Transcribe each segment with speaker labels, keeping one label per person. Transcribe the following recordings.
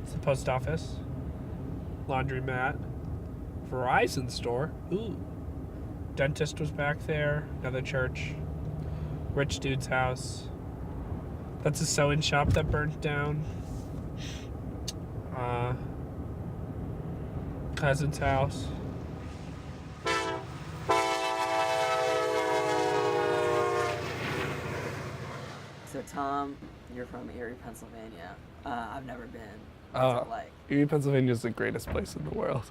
Speaker 1: It's the post office. Laundromat. Verizon store. Ooh. Dentist was back there. Another church. Rich dude's house. That's a sewing shop that burnt down. Cousin's house.
Speaker 2: So Tom, you're from Erie, Pennsylvania. I've never been. What's it like?
Speaker 1: Erie, Pennsylvania is the greatest place in the world.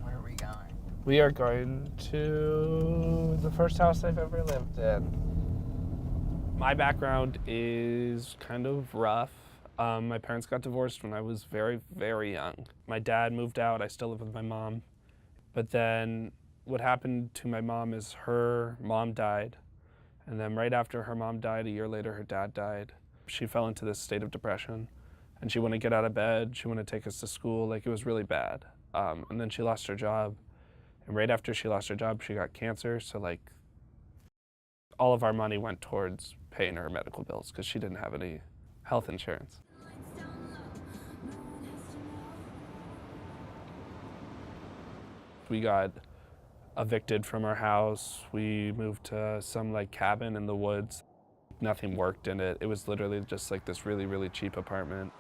Speaker 2: Where are we going?
Speaker 1: We are going to the first house I've ever lived in. My background is kind of rough. My parents got divorced when I was very, very young. My dad moved out. I still live with my mom. But then what happened to my mom is her mom died. And then right after her mom died, a year later, her dad died. She fell into this state of depression. And she wouldn't get out of bed. She wouldn't take us to school. Like, it was really bad. And then she lost her job. And right after she lost her job, she got cancer. So, like, all of our money went towards paying her medical bills because she didn't have any health insurance. We got evicted from our house. We moved to some like cabin in the woods. Nothing worked in it. It was literally just like this really, really cheap apartment.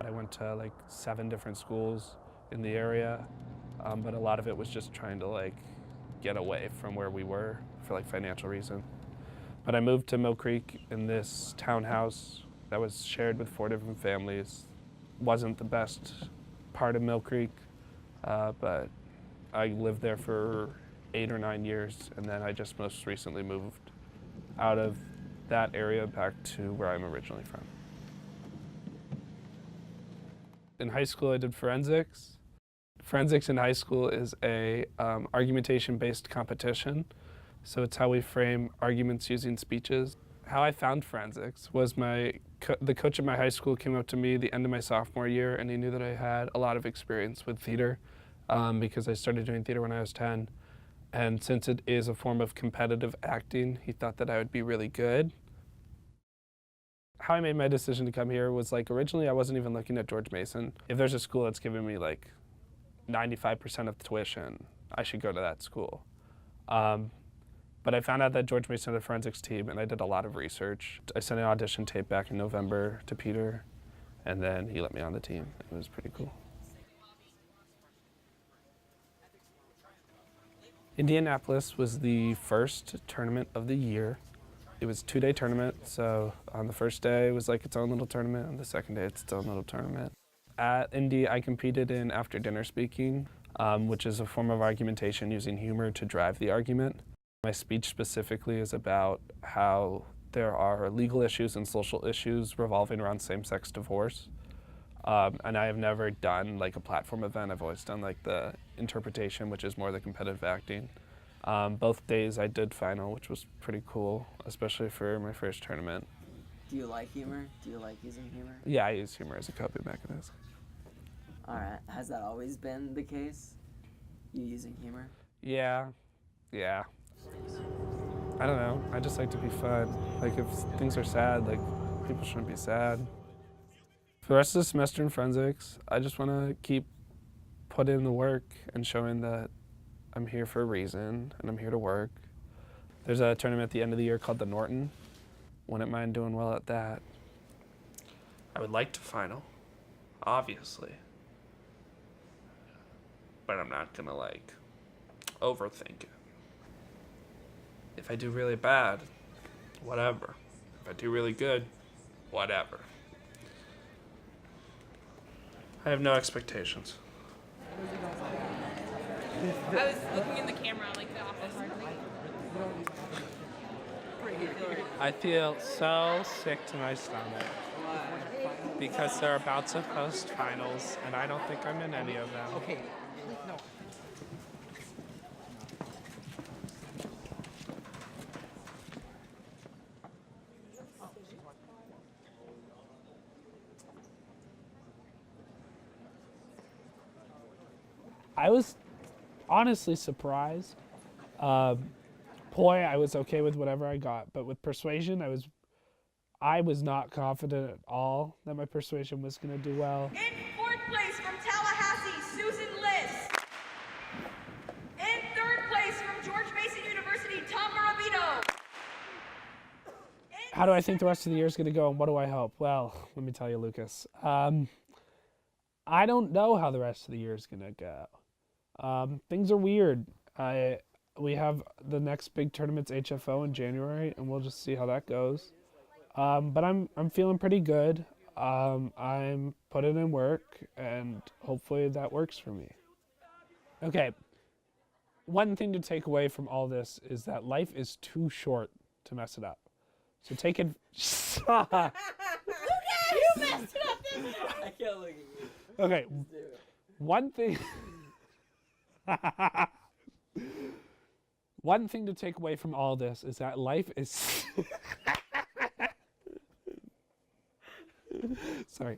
Speaker 1: I went to like 7 different schools in the area, but a lot of it was just trying to like get away from where we were for like financial reason. But I moved to Mill Creek in this townhouse that was shared with 4 different families. Wasn't the best part of Mill Creek, but I lived there for 8 or 9 years, and then I just most recently moved out of that area back to where I'm originally from. In high school, I did forensics. Forensics in high school is a argumentation-based competition. So it's how we frame arguments using speeches. How I found forensics was the coach at my high school came up to me the end of my sophomore year, and he knew that I had a lot of experience with theater because I started doing theater when I was 10. And since it is a form of competitive acting, he thought that I would be really good. How I made my decision to come here was like originally I wasn't even looking at George Mason. If there's a school that's giving me like 95% of the tuition, I should go to that school. But I found out that George Mason had a forensics team, and I did a lot of research. I sent an audition tape back in November to Peter, and then he let me on the team. It was pretty cool. Indianapolis was the first tournament of the year. It was a 2-day tournament, so on the first day it was like its own little tournament, on the second day it's its own little tournament. At Indy, I competed in after dinner speaking, which is a form of argumentation using humor to drive the argument. My speech specifically is about how there are legal issues and social issues revolving around same-sex divorce. And I have never done like a platform event. I've always done like the interpretation, which is more the competitive acting. Both days I did final, which was pretty cool, especially for my first tournament.
Speaker 2: Do you like humor? Do you like using humor?
Speaker 1: Yeah, I use humor as a coping mechanism.
Speaker 2: All right. Has that always been the case? You using humor?
Speaker 1: Yeah. I don't know. I just like to be fun. Like if things are sad, like people shouldn't be sad. For the rest of the semester in forensics, I just want to keep putting in the work and showing that I'm here for a reason and I'm here to work. There's a tournament at the end of the year called the Norton. Wouldn't mind doing well at that. I would like to final, obviously. But I'm not gonna like overthink it. If I do really bad, whatever. If I do really good, whatever. I have no expectations.
Speaker 3: I was looking in the camera like the office.
Speaker 1: I feel so sick to my stomach because they're about to post finals and I don't think I'm in any of them.
Speaker 4: Okay. No.
Speaker 1: I was honestly surprised. Poi, I was okay with whatever I got, but with persuasion, I was not confident at all that my persuasion was going to do well.
Speaker 4: In fourth place from Tallahassee, Susan Liss. In third place from George Mason University, Tom Marabito.
Speaker 1: How do I think the rest of the year is going to go, and what do I hope? Well, let me tell you, Lucas. I don't know how the rest of the year is going to go. Things are weird. We have the next big tournament's HFO in January, and we'll just see how that goes. But I'm feeling pretty good. I'm putting in work, and hopefully that works for me. Okay. One thing to take away from all this is that life is too short to mess it up. So take it.
Speaker 4: You messed it up this time.
Speaker 2: I can't look at you.
Speaker 1: Okay.
Speaker 2: Just do it.
Speaker 1: One thing. One thing to take away from all this is that life is. Sorry.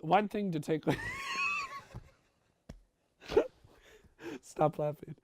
Speaker 1: One thing to take. Stop laughing.